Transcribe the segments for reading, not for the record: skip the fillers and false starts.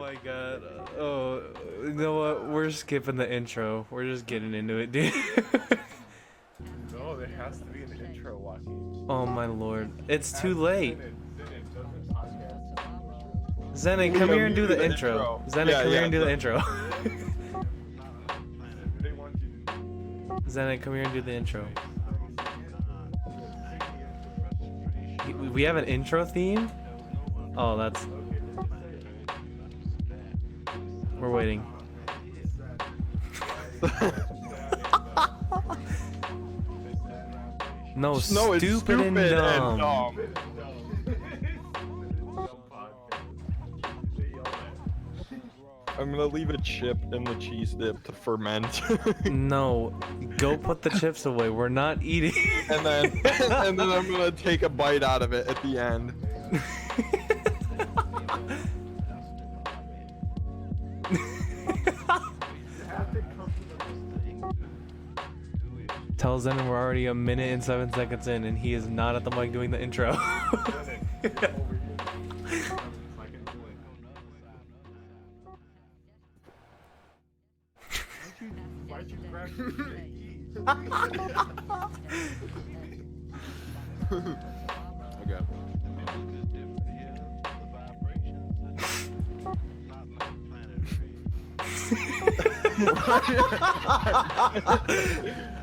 my god. Oh, you know what? We're skipping the intro. We're just getting into it, dude. No, there has to be an intro, Joaquin. Oh my lord. It's too late. Zenit, Zenit, come here and do the intro. Zenit, come here and do the intro. Zenit, come here and do the intro. We have an intro theme? Oh, that's... We're waiting. No, stupid and dumb. I'm gonna leave a chip in the cheese dip to ferment. No, go put the chips away. We're not eating. and then I'm gonna take a bite out of it at the end. Tell Zen we're already a minute and 7 seconds in, and he is not at the mic doing the intro. Why'd you grab Okay.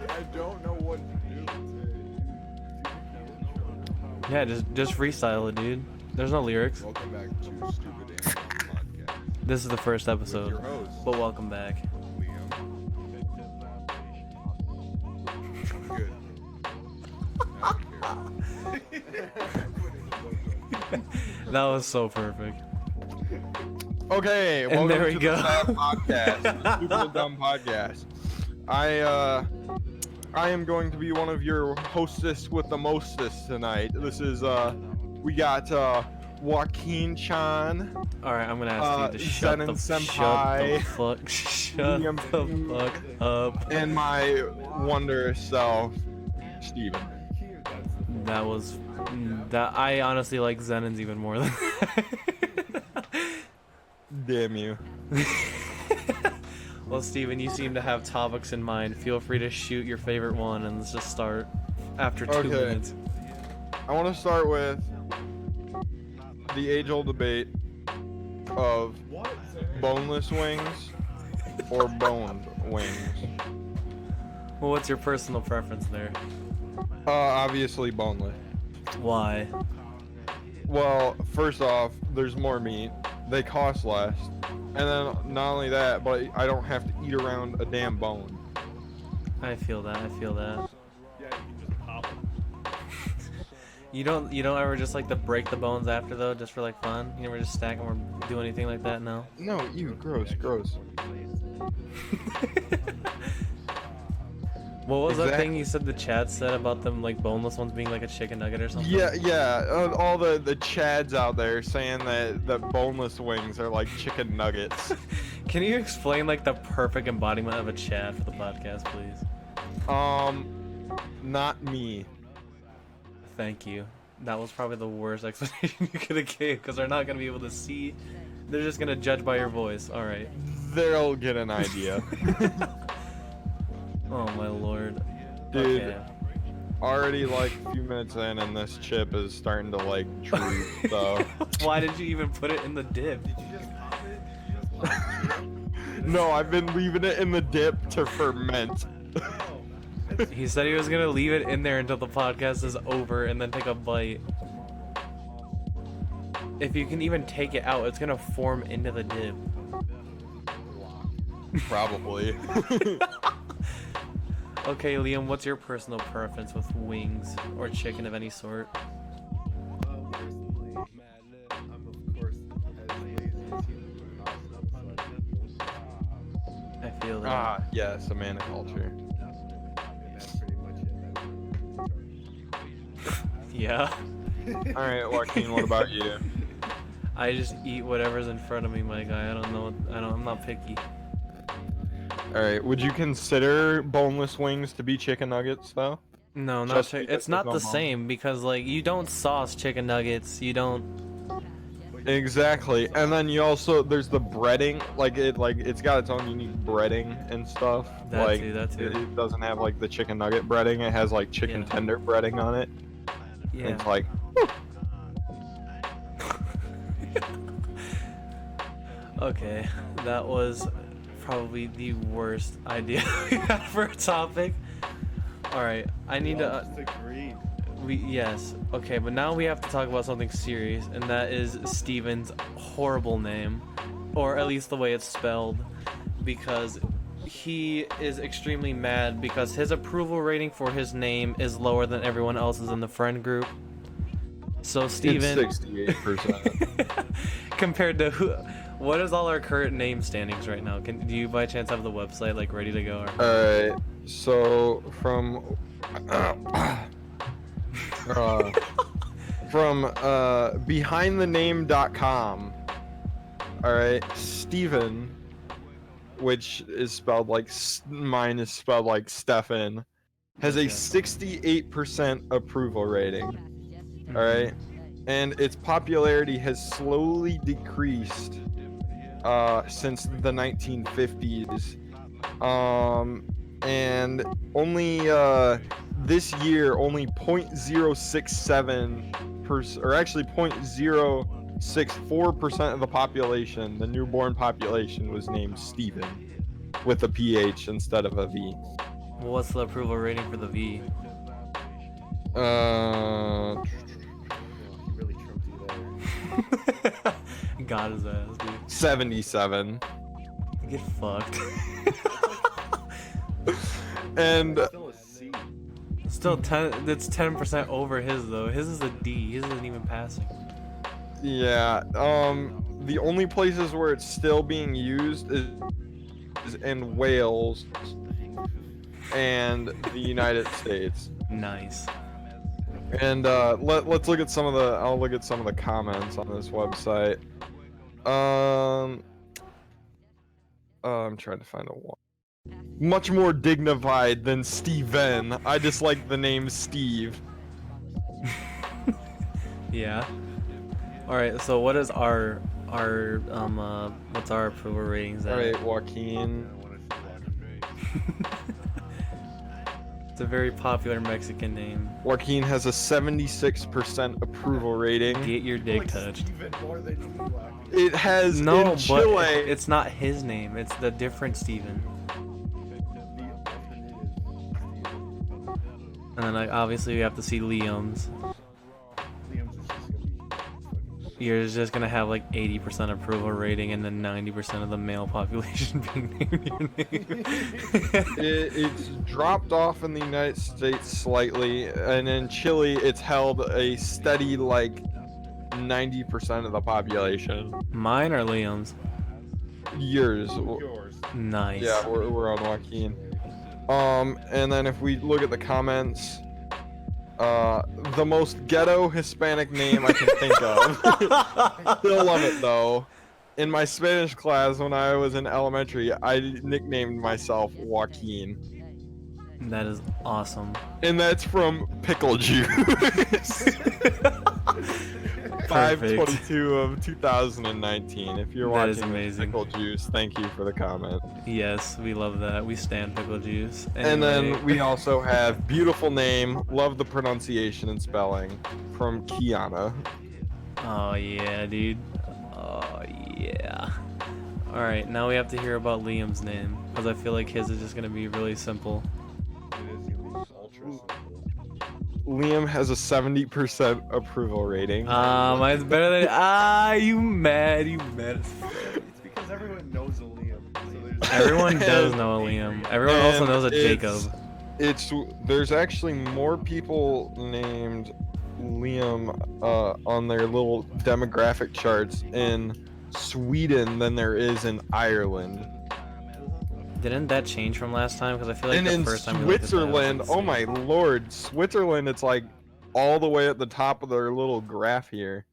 I don't know what to do. Yeah, just freestyle it, dude. There's no lyrics. Welcome back to Stupid Animals Podcast. This is the first With episode, your host, but welcome back. Liam. Good. That was so perfect. Okay, And welcome there we to go. the S.A.D podcast, the Stupid and Dumb podcast. I am going to be one of your hostess with the mostest tonight. This is we got Joaquin Chan. All right, I'm gonna ask you to shut the Senpai. shut the fuck up. And my wondrous self, Steven. That was that. I honestly like Zenon's even more than that. Damn you. Well, Steven, you seem to have topics in mind. Feel free to shoot your favorite one, and let's just start after 2 minutes. I want to start with the age-old debate of boneless wings or boned wings. Well, what's your personal preference there? Obviously boneless. Why? Well, first off, there's more meat. They cost less. And then not only that, but I don't have to eat around a damn bone. I feel that. I feel that. Yeah, you can just pop them. You don't ever just like to break the bones after though, just for like fun? You never just stack them or do anything like that? No. No, you gross. What was that Exactly. thing you said the chat said about them like boneless ones being like a chicken nugget or something? Yeah. All the chads out there saying that boneless wings are like chicken nuggets. Can you explain like the perfect embodiment of a chat for the podcast, please? Not me. Thank you. That was probably the worst explanation you could have gave because they're not gonna be able to see. They're just gonna judge by your voice. All right. They'll get an idea. Oh my lord. Dude, Okay. already like a few minutes in and this chip is starting to like droop, so. Why did you even put it in the dip? Did you just pop it? Did you just pop it? No, I've been leaving it in the dip to ferment. He said he was gonna leave it in there until the podcast is over and then take a bite. If you can even take it out, it's gonna form into the dip. Probably. Okay, Liam, what's your personal preference with wings or chicken of any sort? Personally, I'm of course as lazy as human possible. I feel that. Yes, a man of culture. And that's pretty much it. Yeah. Alright, Joaquin, what about you? I just eat whatever's in front of me, my guy. I'm not picky. Alright, would you consider boneless wings to be chicken nuggets, though? No, not Just chicken. because It's not there's the no bone. same because like you don't sauce chicken nuggets. You don't. But Exactly, and then you also there's the breading, it's got its own unique breading and stuff. That too, that too. It doesn't have like the chicken nugget breading. It has like chicken Yeah. tender breading on it. And Yeah. it's like, Okay, that was probably the worst idea we had for a topic. All right, I need to. Just agreed. Yes. Okay, but now we have to talk about something serious, and that is Steven's horrible name, or at least the way it's spelled, because he is extremely mad because his approval rating for his name is lower than everyone else's in the friend group. So Steven, it's 68%. compared to who? What is all our current name standings right now? Do you by chance have the website like ready to go? Or... Alright, so from behindthename.com, alright, Steven, which is spelled like mine is spelled like Stefan, has a 68% approval rating. Alright, and its popularity has slowly decreased since the 1950s. And only this year, only 0.067%, or actually 0.064% of the population, the newborn population, was named Steven with a PH instead of a V. What's the approval rating for the V? Really trumped you there. Got his ass, dude. 77. Get fucked. And Still a C. Still 10. That's 10% over his though. His is a D. His isn't even passing. yeah, the only places where it's still being used is in Wales and the United States. Nice. And let's look at some of the I'll look at some of the comments on this website. I'm trying to find a one. Much more dignified than Steven. I just like the name Steve. Yeah. All right. So what is our what's our approval ratings at? All right, Joaquin. It's a very popular Mexican name. Joaquin has a 76% approval rating. Get your dick touched. Even more than you like. It has No, in but Chile. it's not his name. It's the different Steven. And then obviously we have to see Liam's. Liam's is just gonna be fucking. Yours is just gonna have like 80% approval rating, and then 90% of the male population being named your name. It's dropped off in the United States slightly, and in Chile, it's held a steady like 90% of the population. Mine or Liam's? Yours. Yours. Nice. Yeah, we're on Joaquin. And then if we look at the comments, the most ghetto Hispanic name I can think of. Still love it though. In my Spanish class when I was in elementary, I nicknamed myself Joaquin. That is awesome. And that's from Pickle Juice. 5/22 of 2019. If you're That is watching amazing. Pickle Juice, thank you for the comment. Yes, we love that. We stand pickle juice. And Anyway, then we also have beautiful name, love the pronunciation and spelling, from Kiana. Oh yeah, dude. Oh yeah. All right, now we have to hear about Liam's name because I feel like his is just gonna be really simple. It is gonna be ultra simple. Liam has a 70% approval rating. Mine's better than you mad? You mad? It's because everyone knows a Liam. So there's Everyone does know a Liam. Everyone also And knows a it's- Jacob. There's actually more people named Liam on their little demographic charts in Sweden than there is in Ireland. Didn't that change from last time? Because I feel like And the in first time we looked at that, it was Switzerland, like oh the my same. lord, Switzerland, it's like all the way at the top of their little graph here.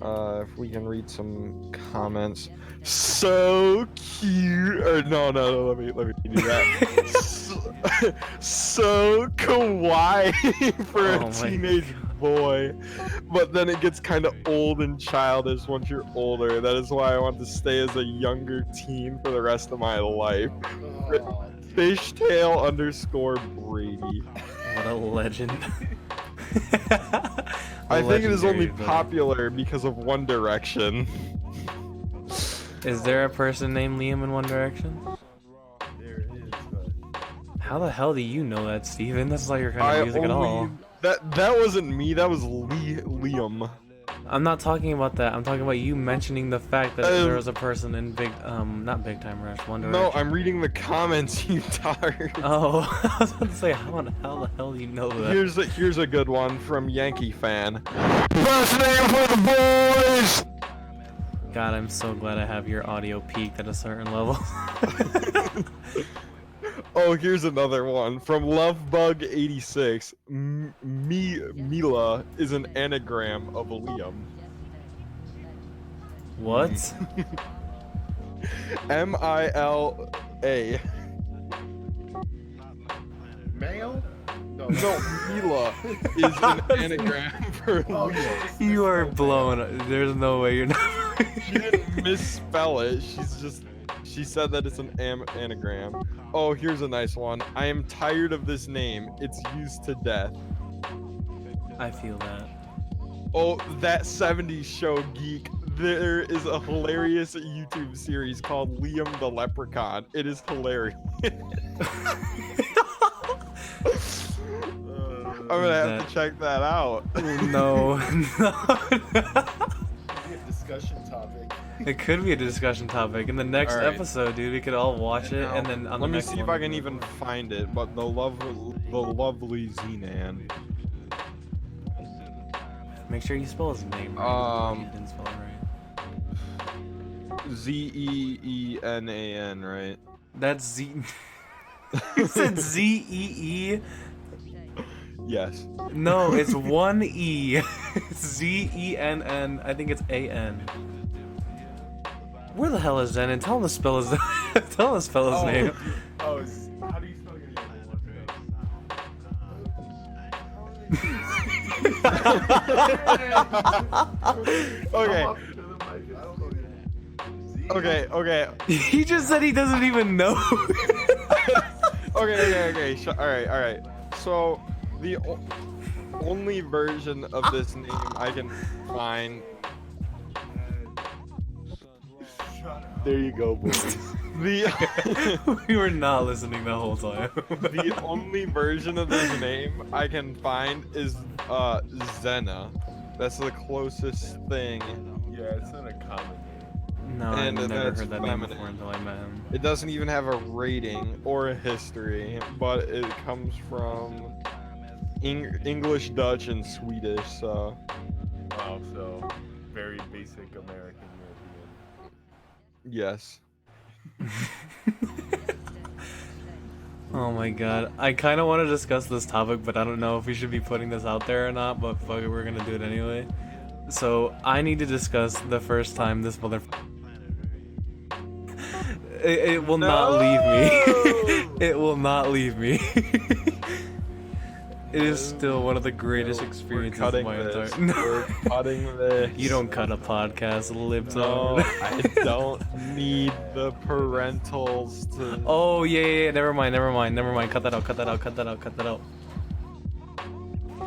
If we can read some comments. So cute. Or no, let me do that. so kawaii for Oh a my teenage boy. But then it gets kind of old and childish once you're older. That is why I want to stay as a younger teen for the rest of my life. Oh, Fishtail_Brady. What a legend. I think it is only Legendary, though. popular because of One Direction. Is there a person named Liam in One Direction? there it is, but How the hell do you know that, Steven? That's not your kind of music at all. That wasn't me. That was Liam. I'm not talking about that. I'm talking about you mentioning the fact that there was a person in not Big Time Rush, One Direction. No, I'm reading the comments, you tard. Oh, I was about to say, how the hell do you know that? Here's a good one from Yankee fan. Best name for the boys. God, I'm so glad I have your audio peaked at a certain level. Oh, here's another one from Lovebug86. Mila is an anagram of Liam. What? Mila. male? No, No, Mila is an anagram for Liam. You are blown. There's no way you're not. She didn't misspell it. She said that it's an anagram. Oh, here's a nice one. I am tired of this name. It's used to death. I feel that. Oh, that 70s show geek. There is a hilarious YouTube series called Liam the Leprechaun. It is hilarious. I'm gonna have to check that out. No. discussion topic. It could be a discussion topic in the next All right. episode, dude. We could all watch it, and then on the Let me next see if one, I can even find it. But the lovely Zenan. make sure you spell his name right. You didn't spell it right. Zeenan, right? That's Z. You said Z-E-E? Yes. No, it's one E. Z-E-N-N. I think it's A-N. Where the hell is Zenon? Tell him to spell his name. Oh, how do you spell your Okay. Okay. He just said he doesn't even know. Okay. All right. So the only version of this name I can find. There you go, boys. We were not listening the whole time. The only version of this name I can find is Zena. That's the closest thing. Yeah, it's not a common name. No, I've And never that's heard that name feminine. before until I met him. It doesn't even have a rating or a history, but it comes from English, Dutch, and Swedish. So Wow, so very basic American European. yes. Oh my god. I kind of want to discuss this topic, but I don't know if we should be putting this out there or not, but fuck it, we're gonna do it anyway. So, I need to discuss the first time this it will not leave me. It will not leave me. It is still one of the greatest experiences of my entire... We're cutting this. You don't cut a podcast, libs No, on. I don't need the parentals to. Oh, yeah, never mind. Cut that out.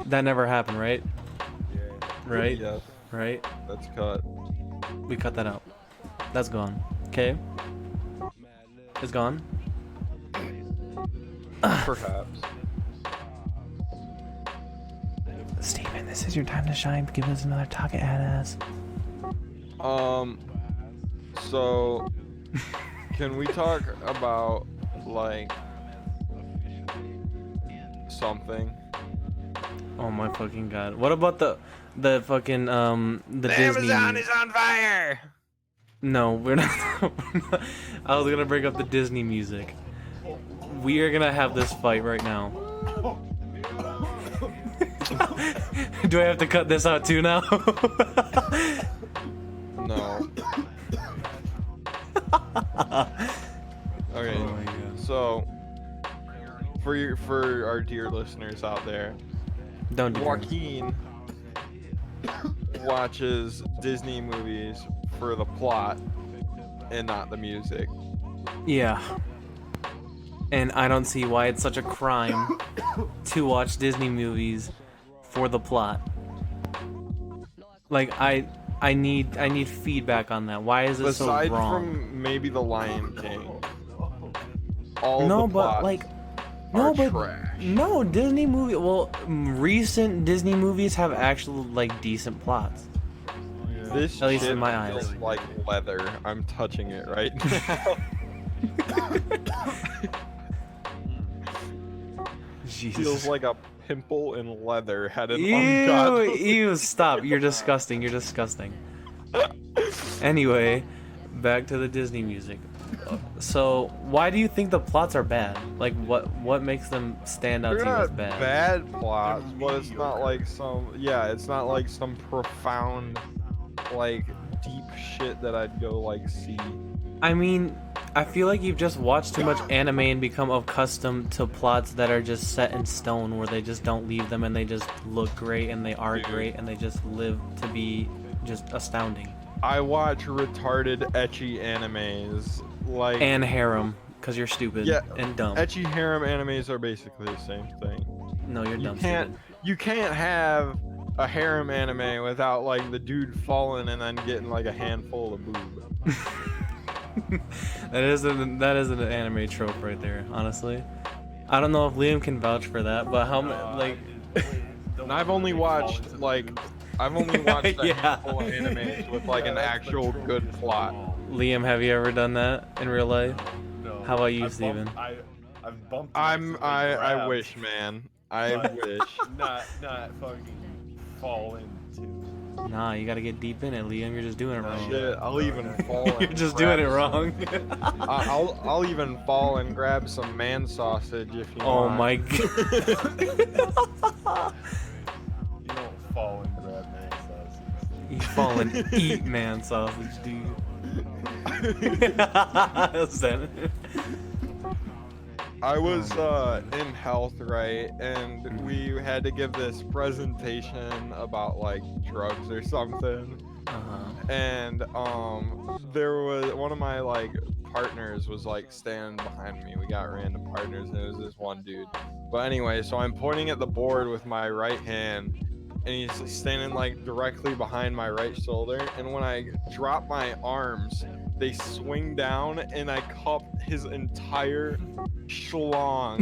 That never happened, right? Yeah. Right? Yes, Right? that's cut. We cut that out. That's gone. Okay? It's gone. Perhaps. Steven, this is your time to shine. Give us another talk at ass. So, can we talk about like something? Oh my fucking god. What about the fucking the Disney? Amazon is on fire. No, we're not. I was gonna bring up the Disney music. We are gonna have this fight right now. Do I have to cut this out too now? No. Okay. Oh my god. So, for our dear listeners out there, Don't do drugs. Joaquin watches Disney movies for the plot and not the music. Yeah. And I don't see why it's such a crime to watch Disney movies for the plot. Like I need feedback on that. Why is it so Aside wrong? from maybe The Lion King, all No, the but plots like are no, but trash. no Disney movie. Well, recent Disney movies have actual like decent plots. This At least shit in my feels eyes. like leather. I'm touching it right now. Jesus. Feels like a pimple in leather had an Ew, ungodly. ew, stop. You're disgusting. You're disgusting. Anyway, back to the Disney music. So, why do you think the plots are bad? Like, what makes them stand out They're to you as not bad? bad plots, They're but it's not mediocre. like some. Yeah, it's not like some profound, like deep shit that I'd go like see. I mean, I feel like you've just watched too much anime and become accustomed to plots that are just set in stone, where they just don't leave them and they just look great and they are Dude. great and they just live to be just astounding. I watch retarded ecchi animes like And harem, because you're stupid Yeah, and dumb. ecchi harem animes are basically the same thing. No, you're You dumb, can't stupid. you can't have a harem anime without like the dude falling and then getting like a handful of boob. that is an anime trope right there, honestly. I don't know if Liam can vouch for that, but how like And I've only watched like I've only watched a Yeah. handful of animes with like an actual good plot. Liam, have you ever done that in real life? No. How about you, I've Steven? I've bumped. I grabbed, wish, man. I but wish. Not fucking fall into. Nah, you gotta get deep in it, Liam. You're just doing it wrong. Shit, I'll even fall. You're and just grab doing it some- wrong. I'll even fall and grab some man sausage if you Oh want. my god. You don't fall and grab man sausage. You fall and eat man sausage, dude. I was in health, right, and we had to give this presentation about like drugs or something. Uh-huh. And there was one of my like partners was like standing behind me. We got random partners, and it was this one dude. But anyway, so I'm pointing at the board with my right hand, and he's standing like directly behind my right shoulder. And when I drop my arms, they swing down, and I cup his entire schlong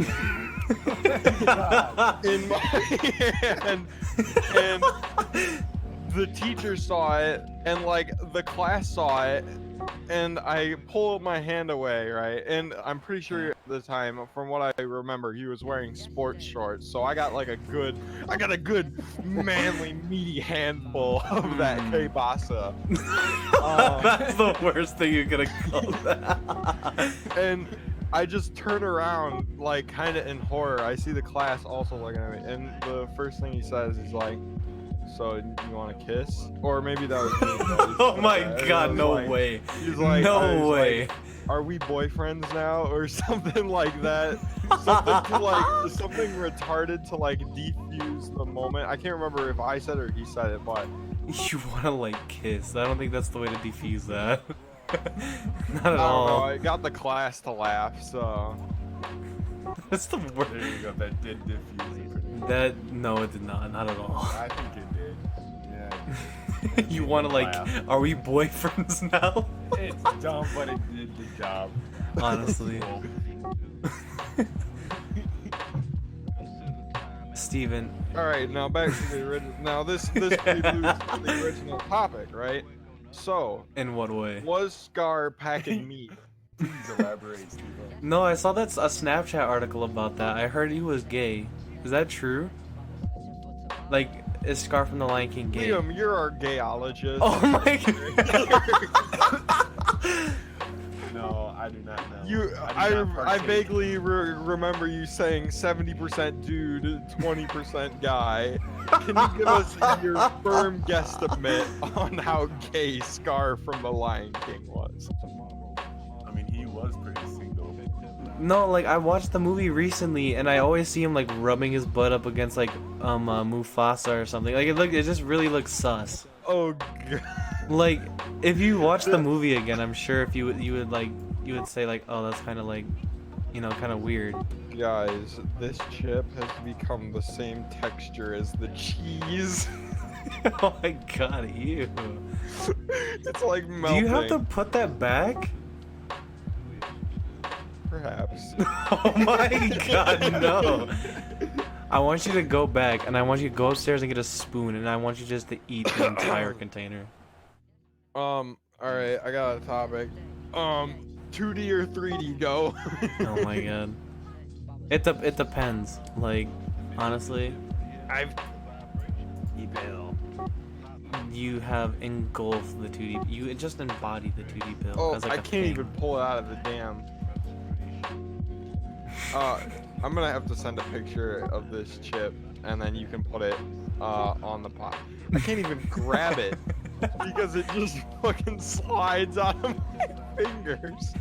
in my hand. And the teacher saw it, and like the class saw it, and I pulled my hand away, right? And I'm pretty sure at the time, from what I remember, he was wearing sports shorts, so I got a good manly meaty handful of that kielbasa. That's the worst thing you could have called that. And I just turn around, like, kind of in horror. I see the class also looking at me, and the first thing he says is like, "So you want to kiss?" Or maybe that was me. Oh my god, no like, way. He's like, No way. "Are we boyfriends now?" Or something like that. Something to like, something retarded to like defuse the moment. I can't remember if I said it or he said it, but You wanna like kiss. I don't think that's the way to defuse that. Not I at don't all. know. I got the class to laugh, so. That's the worst. There you go. That did diffuse it pretty well. That no, it did not. Not at all. I think it did. Yeah. You wanna like? Laugh. Are we boyfriends now? It's dumb, but it did the job. Honestly. Steven. All right, now back to the original. Now this preludes to the original topic, right? So, In what way? was Scar packing meat? Please elaborate, Steve. No, I saw that's a Snapchat article about that. I heard he was gay. Is that true? Like, is Scar from the Lion King gay? Liam, you're our gayologist. Oh my god. No, I do not know. You, do I not partake. vaguely remember you saying 70% dude, 20% guy. Can you give us your firm guesstimate on how gay Scar from The Lion King was? I mean, he was pretty single. No, like I watched the movie recently, and I always see him like rubbing his butt up against like Mufasa or something. Like it just really looks sus. Oh god. Like, if you watch the movie again, I'm sure if you would say like, oh, that's kind of like, kind of weird. Guys, this chip has become the same texture as the cheese. Oh my god, ew. It's like Do melting. you have to put that back? Perhaps. Oh my god, no. I want you to go back, and I want you to go upstairs and get a spoon, and I want you just to eat the entire container. Alright, I got a topic. 2D or 3D, go. Oh my god. It depends. Like, honestly, you have engulfed the 2D. You just embody the 2D pill. Oh, as like I a can't thing. even pull it out of the damn. I'm gonna have to send a picture of this chip, and then you can put it on the pot. I can't even grab it because it just fucking slides out of my fingers.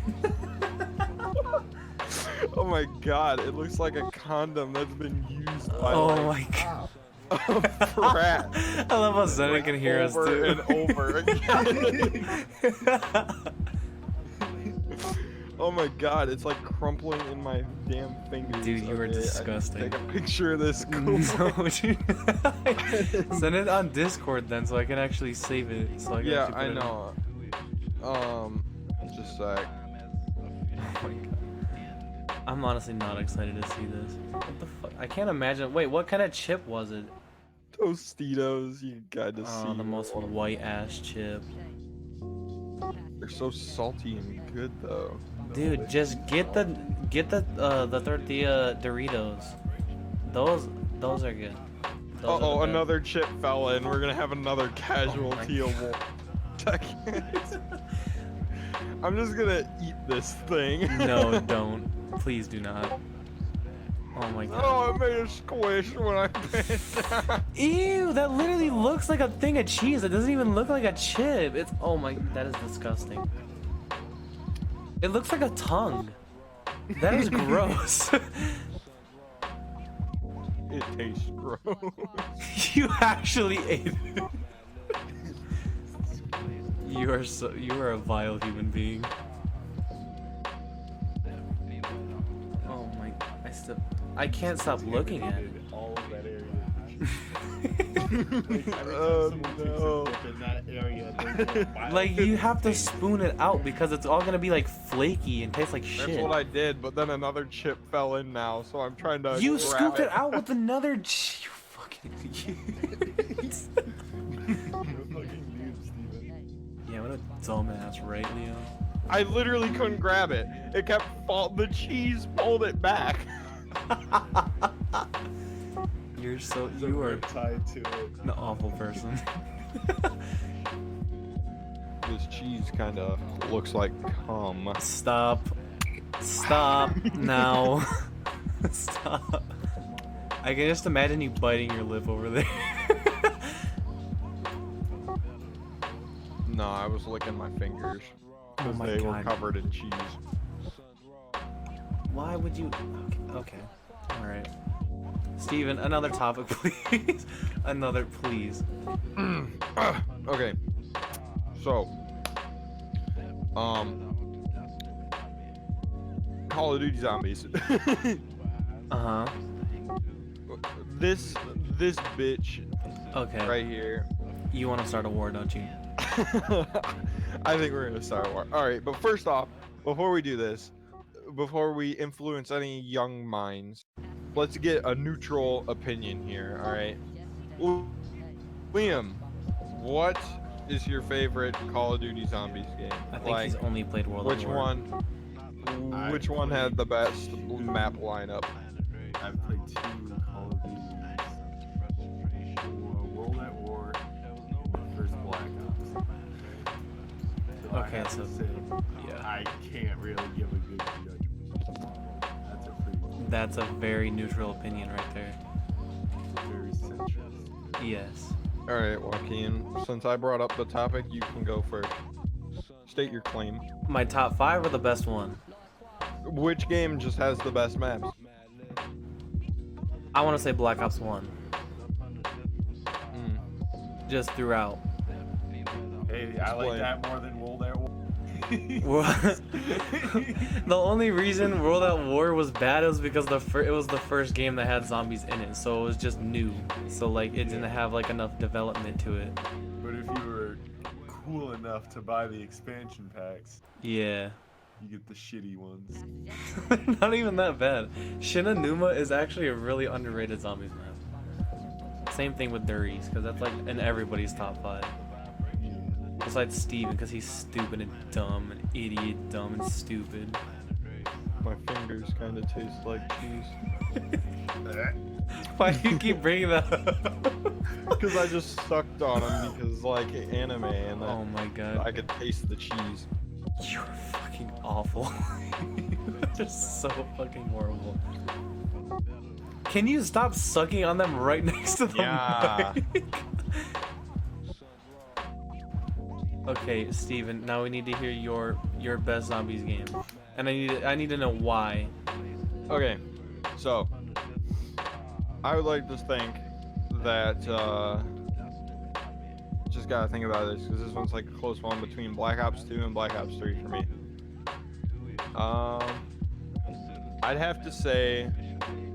Oh my god, it looks like a condom that's been used by Oh like my god. a brat. I love how Zenit can hear us over too. and over again. Oh my god, it's like crumpling in my damn fingers. Dude, you are Okay, I need to disgusting. take a picture of this. No, dude. Send it on Discord then, so I can actually save it. So I can Yeah, actually I put it know. Just a sec. Oh my god. I'm honestly not excited to see this. What the fuck? I can't imagine. Wait, what kind of chip was it? Tostitos, you gotta see. Oh, the most white ass chip. They're so salty and good though. Dude, just get the tortilla Doritos. Those are good. Those Uh-oh, are the another chip fell in. We're gonna have another casualty of war. I'm just gonna eat this thing. best. No, don't. Please do not. Oh my god. Oh, it made a squish when I bent down. Ew, that literally looks like a thing of cheese. It doesn't even look like a chip. It's, oh my, that is disgusting. It looks like a tongue. That is gross. It tastes gross. You actually ate it. You are a vile human being. Oh my, I can't stop looking at it. All of that area. Oh no. In that area, Like, you have to spoon it out because it's all gonna be like flaky and taste like That's shit. what I did, but then another chip fell in now, so I'm trying to. You grab scooped it out with another. You fucking. Yeah, what a dumbass, right, Leo? I literally couldn't grab it. It kept the cheese pulled it back. You are tied to it. an awful person. This cheese kind of looks like cum. Stop now. Stop. I can just imagine you biting your lip over there. No, I was licking my fingers Oh because my they were god. covered in cheese. Why would you? Okay. All right. Steven, another topic, please. Another, please. Okay. So, Call of Duty Zombies. Uh huh. This bitch Okay. right here. You want to start a war, don't you? I think we're gonna start a war. All right, but first off, before we do this, before we influence any young minds, let's get a neutral opinion here. All right, Liam, what is your favorite Call of Duty Zombies game? I think he's only played World which at War. one? Which one had the best map lineup? I've played 2 Call of Duties. World at War, first Black Ops. So I Okay, have so to say, yeah. I can't really give a good judgment. That's a pretty That's a very neutral opinion right there. very centrist. Yes. All right, Joaquin. Since I brought up the topic, you can go first. State your claim. My top 5 or the best one? Which game just has the best maps? I want to say Black Ops 1. Mm. Just throughout. Hey, I like Explain. that more than World at War. The only reason World at War was bad was because it was the first game that had zombies in it, so it was just new. So like it didn't have like enough development to it. But if you were cool enough to buy the expansion packs, Yeah. you get the shitty ones. Not even that bad. Shinanuma is actually a really underrated zombies map. Same thing with Duries, because that's like in everybody's top 5. Besides Steven, because he's stupid and dumb, and idiot, dumb and stupid. My fingers kind of taste like cheese. Why do you keep bringing that up? Because I just sucked on them because like anime and Oh my god. I could taste the cheese. You're fucking awful. You're so fucking horrible. Can you stop sucking on them right next to the Yeah. mic? Okay, Steven, now we need to hear your best zombies game. And I need to know why. Okay, so I would like to think that just gotta think about this because this one's like a close one between Black Ops 2 and Black Ops 3 for me. I'd have to say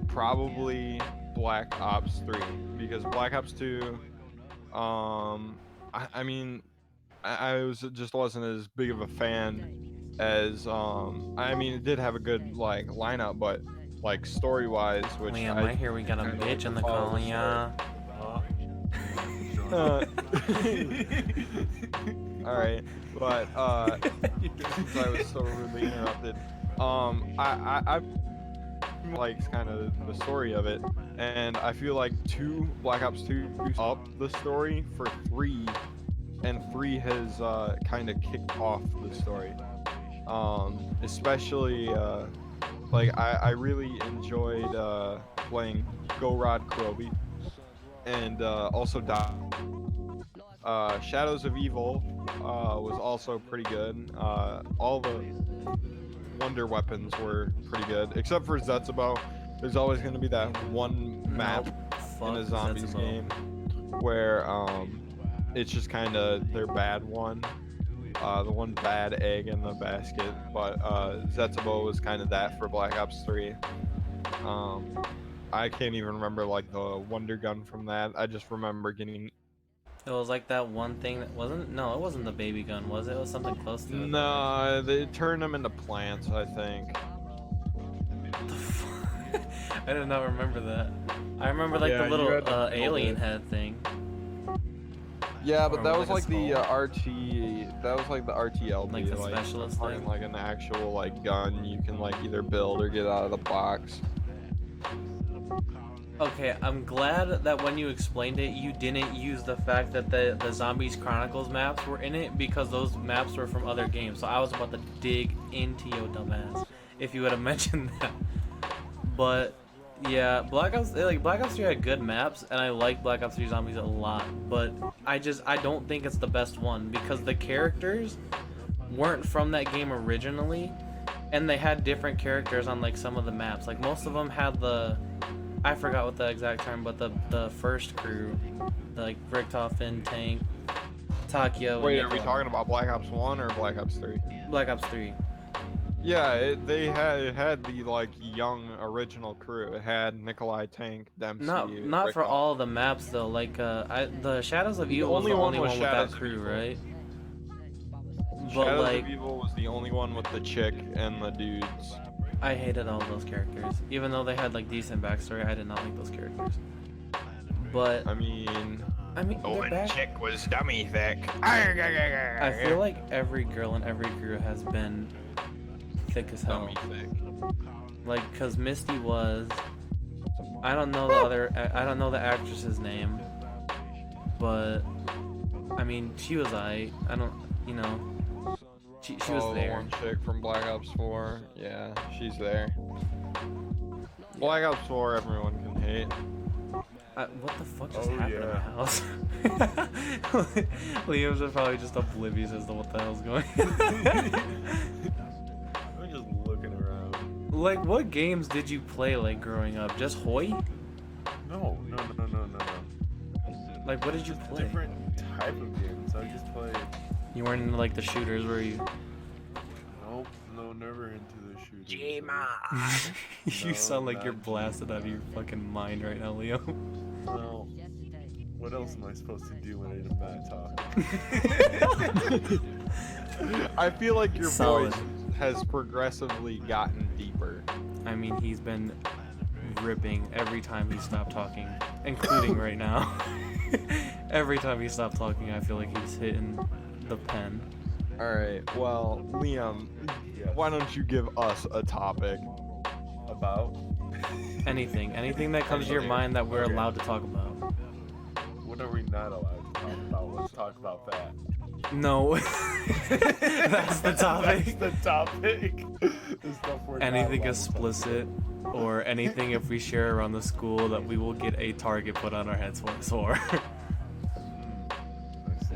probably Black Ops 3 because Black Ops 2 I mean I wasn't as big of a fan as I mean it did have a good like lineup, but like story wise, which Liam, I hear we got a kinda bitch in the follow call, the yeah. Alright, but since I was so rudely interrupted, I likes kind of the story of it, and I feel like Black Ops 2 up the story for 3, and 3 has kind of kicked off the story. Especially like I really enjoyed playing Go Rod Kurobi, and also Shadows of Evil was also pretty good. All the wonder weapons were pretty good, except for Zetsubo. There's always going to be that one map in a zombies game where it's just kind of their bad one, the one bad egg in the basket. But Zetsubo was kind of that for Black Ops 3. I can't even remember like the wonder gun from that. I just remember getting. It was like that one thing that wasn't. No, it wasn't the baby gun, was it? It was something close to it. No, they turned them into plants, I think. I did not remember that. I remember like Yeah, the you little had to build alien it. head thing. Yeah, but Or that like was a like the skull. RT. That was like the RTLB, Like the specialist having, thing? like an actual like gun you can like either build or get out of the box. Okay, I'm glad that when you explained it, you didn't use the fact that the Zombies Chronicles maps were in it, because those maps were from other games. So I was about to dig into your dumbass if you would have mentioned that. But yeah, Black Ops 3 had good maps, and I like Black Ops 3 Zombies a lot. But I don't think it's the best one, because the characters weren't from that game originally, and they had different characters on like some of the maps. Like most of them had I forgot what the exact term, but the first crew, like Richtofen, Tank, Takio. Wait, and are we Nikolai. talking about Black Ops 1 or Black Ops 3? Black Ops 3? Yeah, it had the like young original crew. It had Nikolai, Tank, Dempsey. Not for Rickhoff. all the maps though. Like the Shadows of Evil was the only one with that crew, right? But Shadows like of Evil was the only one with the chick and the dudes. I hated all those characters, even though they had like decent backstory. I did not like those characters. But I mean, they're back. chick was dummy thick. I feel like every girl in every crew has been thick as hell. Dummy thick. Like, cause Misty was. I don't know the actress's name, but I mean she was I don't, you know, she was The there. one chick from Black Ops 4. Yeah, she's there. Black Ops 4, everyone can hate. What the fuck just Oh, happened in yeah. my house? Liam's probably just oblivious as to what the hell's going I'm just looking around. Like, what games did you play, like, growing up? Just Hoi? No. Like, what did you play? Different type of games. I just play You weren't into like the shooters, were you? Nope, no, never into the shooting. You No, sound like you're not blasted out of your fucking mind right now, Leo. Well, what else am I supposed to do when I'm not talking? I feel like your Solid. voice has progressively gotten deeper. I mean, he's been ripping every time he stopped talking, including right now. Every time he stopped talking, I feel like he's hitting the pen. Alright, well, Liam, Yes. why don't you give us a topic? About? Anything that comes to your mind that we're Okay. allowed to talk about. What are we not allowed to talk about? Let's talk about that. No, that's the topic. That's the topic. The stuff we're not Anything allowed to talk explicit, or anything if we share around the school that we will get a target put on our heads for. about. I see.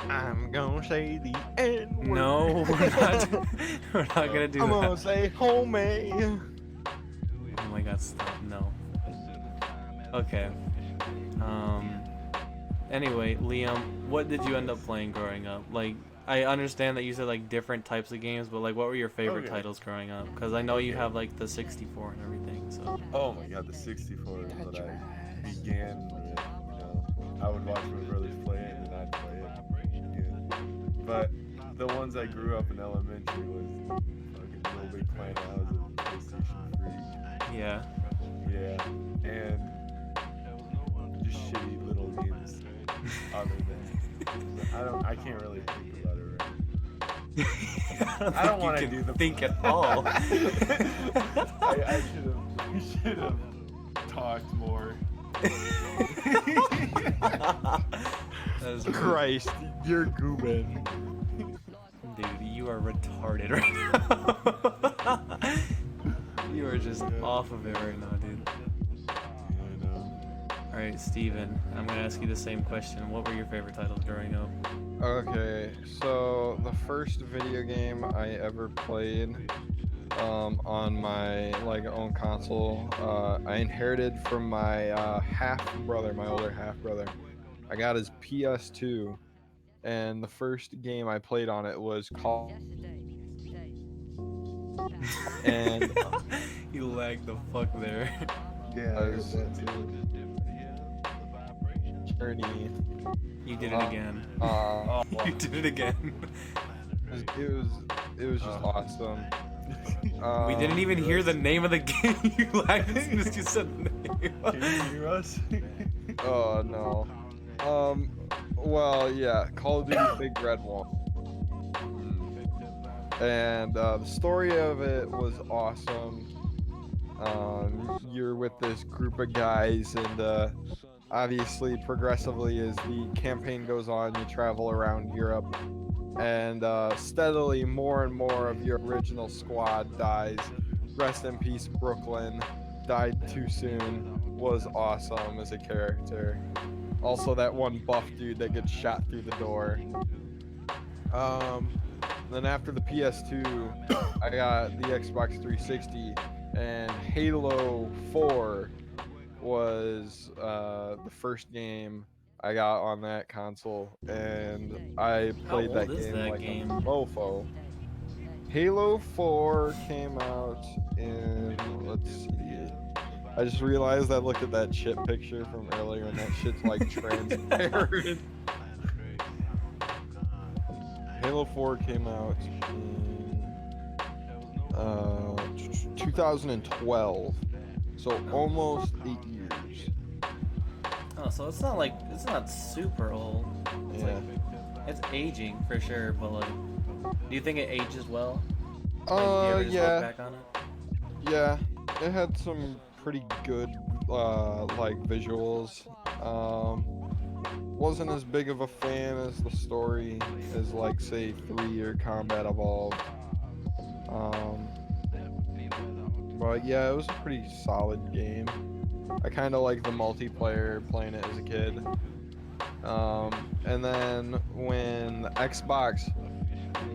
I'm gonna say the N word. No, we're not gonna do I'm that. gonna say homie. Oh my god, stop. No. Okay. Anyway, Liam, what did you end up playing growing up? Like, I understand that you said like different types of games, but like, what were your favorite Okay. titles growing up? Because I know you Okay. have like the 64 and everything. So. Oh my god, the 64 is what I began with. I would watch my brothers play it and then I'd play it. Yeah. But the ones I grew up in elementary was fucking Little Big Planet. I was a PlayStation freak. Yeah. Yeah. And just shitty little games other than. I can't really think about it right. I don't want to do the think at all. I should have talked more. That is Christ, you're goobin. Dude, you are retarded right now. You are just off of it right now, dude. I know. Alright, Steven, I'm gonna ask you the same question. What were your favorite titles growing up? Okay, so the first video game I ever played on my like own console, I inherited from my half brother, my older half brother. I got his PS2, and the first game I played on it was Call. And You lagged the fuck there. Yeah, I was- Journey. You did it again. Uh, You did it again. it was just awesome. We didn't even hear the name of the game. You lagged as soon as you said the name. Can you hear us? Oh no. Well, yeah, Call of Duty Big Red One. And the story of it was awesome. You're with this group of guys, and obviously, progressively, as the campaign goes on, you travel around Europe, and steadily more and more of your original squad dies. Rest in peace, Brooklyn. Died too soon. Was awesome as a character. Also, that one buff dude that gets shot through the door. Then after the PS2, I got the Xbox 360, and Halo 4 was the first game I got on that console, and I played old that is game that like game? a mofo. Halo 4 came out in, let's see, I just realized I looked at that shit picture from earlier, and that shit's like transparent. Halo 4 came out in 2012, so almost 8 years. Oh, so it's not super old. It's Yeah. like, it's aging for sure, but like, do you think it ages well? Like, do you ever just look Yeah, back on it? yeah. It had some pretty good, like visuals. Wasn't as big of a fan as the story as like say 3 Year Combat Evolved. But yeah, it was a pretty solid game. I kind of like the multiplayer playing it as a kid. And then when the Xbox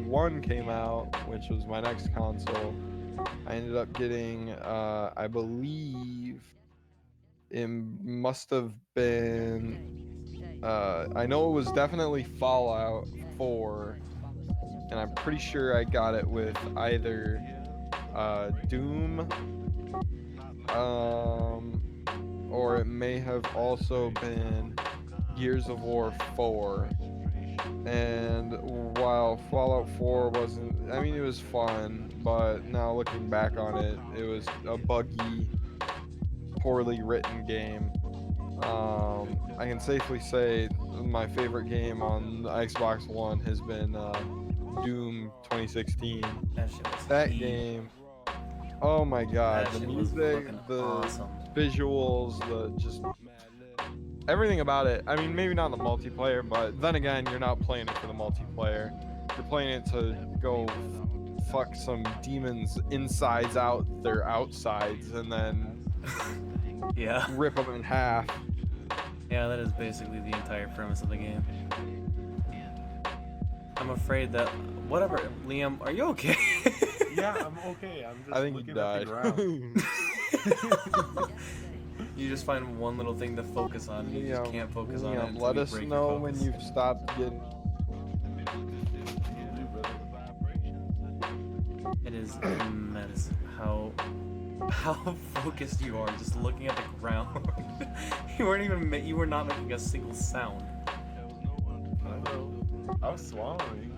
One came out, which was my next console, I ended up getting, I believe, it must have been I know it was definitely Fallout 4, and I'm pretty sure I got it with either Doom, or it may have also been Gears of War 4. And while Fallout 4 wasn't, I mean, it was fun, but now looking back on it, it was a buggy, poorly written game. I can safely say my favorite game on the Xbox One has been Doom 2016. That shit was That heat. game, oh my god, That the shit was music, fucking the awesome. visuals, the just everything about it. I mean, maybe not the multiplayer, but then again, you're not playing it for the multiplayer. You're playing it to go fuck some demons insides out their outsides and then Yeah. rip them in half. Yeah, that is basically the entire premise of the game. I'm afraid that whatever, Liam, are you okay? Yeah, I'm okay. I'm just I think he looking at the died. ground. You just find one little thing to focus on, and you just can't focus on it. Liam, Until let you us break know your when focus. you've stopped getting. It is immense how focused you are just looking at the ground. You were not making a single sound. I know. I was swallowing.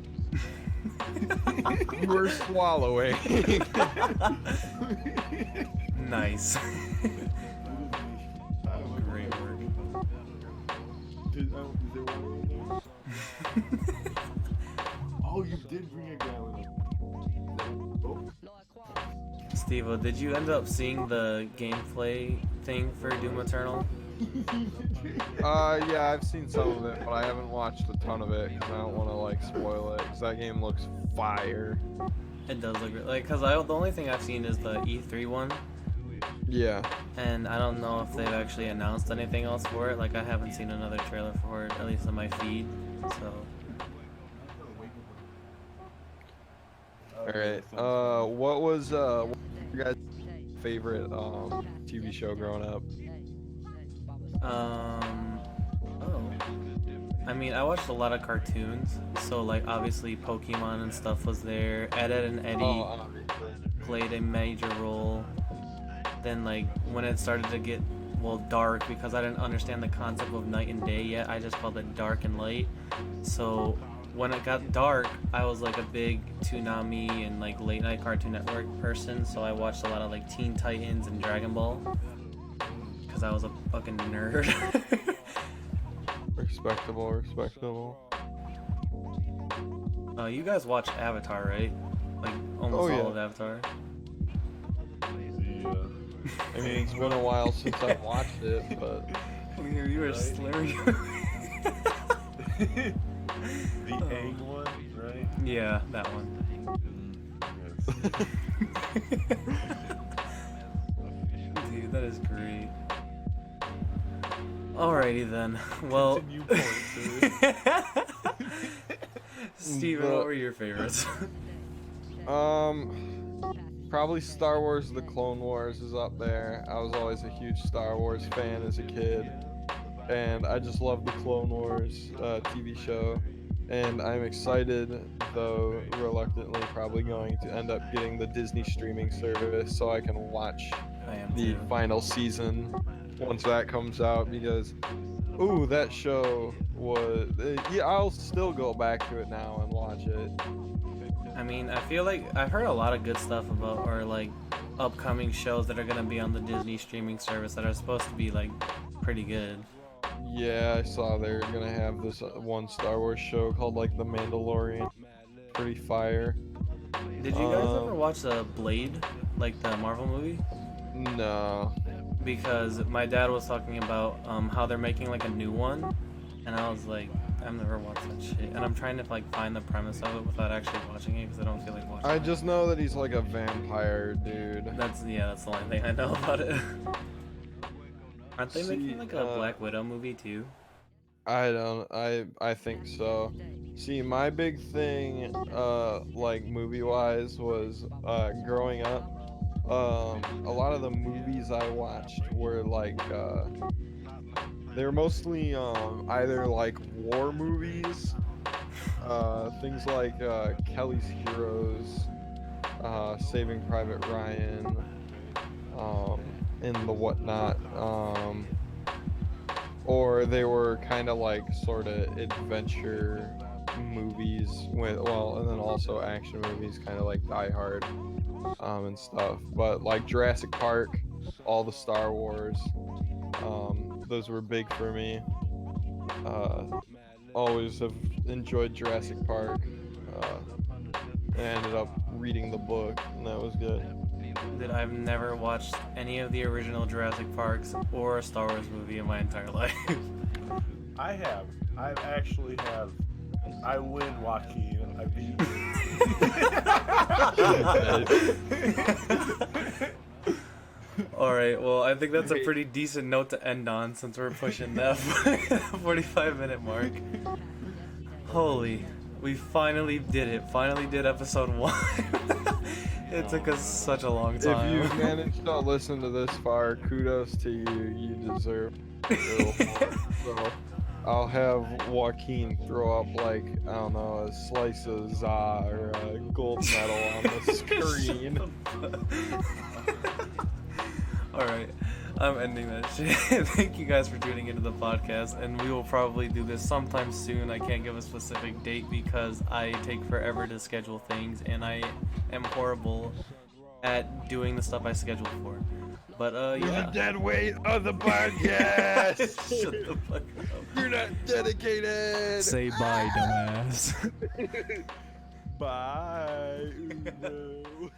You were swallowing. Nice. Great work. Is there water in there? Oh, you did bring a gallon of. Stevo, did you end up seeing the gameplay thing for Doom Eternal? Yeah, I've seen some of it, but I haven't watched a ton of it because I don't want to like spoil it. Because that game looks fire. It does look like, cause the only thing I've seen is the E3 one, Yeah. and I don't know if they've actually announced anything else for it. Like I haven't seen another trailer for it, at least on my feed. So All right. What was your guys' favorite TV show growing up? Oh, I mean, I watched a lot of cartoons, so like obviously Pokemon and stuff was there. Ed, Edd and Eddie Obviously. played a major role. Then like when it started to get dark, because I didn't understand the concept of night and day yet, I just called it dark and light. So when it got dark, I was like a big Toonami and like late night Cartoon Network person, so I watched a lot of like Teen Titans and Dragon Ball because I was a fucking nerd. Respectable. You guys watch Avatar, right? Like almost Oh, yeah. all of Avatar. Yeah. I mean, it's been a while since I've watched it, but You were Right. slurring. The egg one, right? Yeah, that one. Yes. Dude, that is great. Alrighty then. Well, Continue point, Steven, what were your favorites? probably Star Wars: The Clone Wars is up there. I was always a huge Star Wars fan as a kid, and I just love the Clone Wars TV show. And I'm excited, though reluctantly, probably going to end up getting the Disney streaming service so I can watch I am the too. final season once that comes out, because ooh, that show was yeah, I'll still go back to it now and watch it. I mean, I feel like I've heard a lot of good stuff about, or like upcoming shows that are gonna be on the Disney streaming service that are supposed to be like pretty good. Yeah, I saw they're gonna have this one Star Wars show called like The Mandalorian. Pretty fire. Did you guys ever watch the Blade, like the Marvel movie? No. Because my dad was talking about how they're making like a new one, and I was like, I've never watched that shit, and I'm trying to like find the premise of it without actually watching it because I don't feel like watching I it. just know that he's like a vampire dude. That's the only thing I know about it. Aren't they See, making like a Black Widow movie too? I think so. See, my big thing like movie wise was growing up, a lot of the movies I watched were like They're mostly either like war movies, things like Kelly's Heroes, Saving Private Ryan, and the whatnot. Or they were kind of like sort of adventure movies with, well, and then also action movies, kind of like Die Hard, and stuff. But like Jurassic Park, all the Star Wars, those were big for me. Always have enjoyed Jurassic Park. I ended up reading the book, and that was good. That I've never watched any of the original Jurassic Parks or a Star Wars movie in my entire life. I have. I actually have. I win, Joaquin. I beat you. Alright, well, I think that's a pretty decent note to end on since we're pushing that 45-minute mark. Holy, we finally did it. Finally did episode 1. It took us such a long time. If you've managed to listen to this far, kudos to you. You deserve it. So I'll have Joaquin throw up like, I don't know, a slice of za or a gold medal on the screen. Alright, I'm ending that shit. Thank you guys for tuning into the podcast, and we will probably do this sometime soon. I can't give a specific date because I take forever to schedule things, and I am horrible at doing the stuff I schedule for. But yeah. The dead weight of the podcast. Shut the fuck up. You're not dedicated. Say bye, dumbass. Bye. Uno.